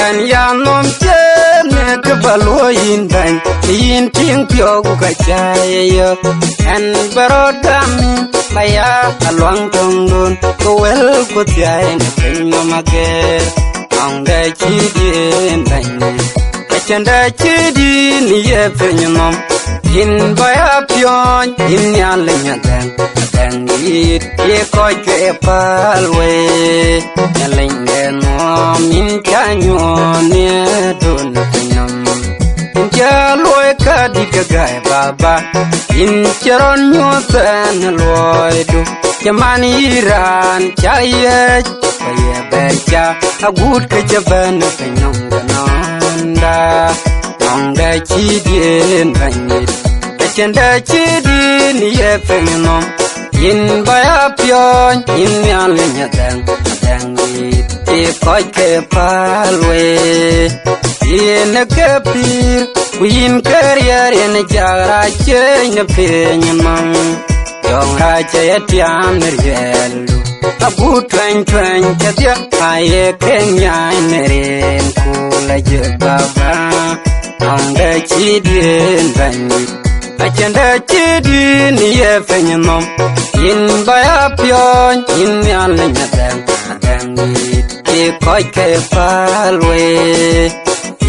en ya nom chen ne ke balwo yin ban yin ting pyo ka chai yo en barodam baya alwang tong don ko wel ko tiai ne pen no mager ang da chi din ban ka chen da chi din ye pen nom in baya pyon in ya le nya dan it ye ko ke palwe ya le no min ka nyo ne don nam ja loy ka di ka gai baba in charon nyo san loy do yaman iran cha ye ye be cha agut ka jaban ka nyong nanda nong da chi dien ban chen da chi din ye pen nom in baya pyon in ya le nya dan it e koi ke palwe in ke pir win career in jara che ne pen mam yong ra che tiam ne yelu abu twen che dia ai ke nya ne ren ku la je baba ang da chi din ban chen da chi din ye pen nom in baya pyon in ya le nya dan it e koi ke palwe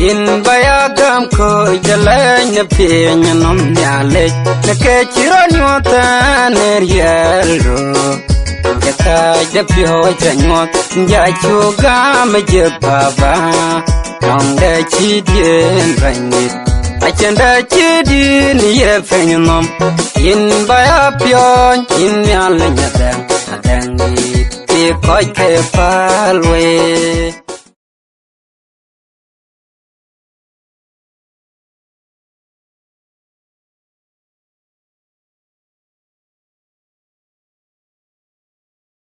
in baya gam ko jalay na pinya nom ya le na ke chiro nyota ner yelo kata de pyo chanyo ya chuga me je baba nong da chi dien banit achen da chi din ye fen nom in baya pyon in ya le nya dan it e koi ke palwe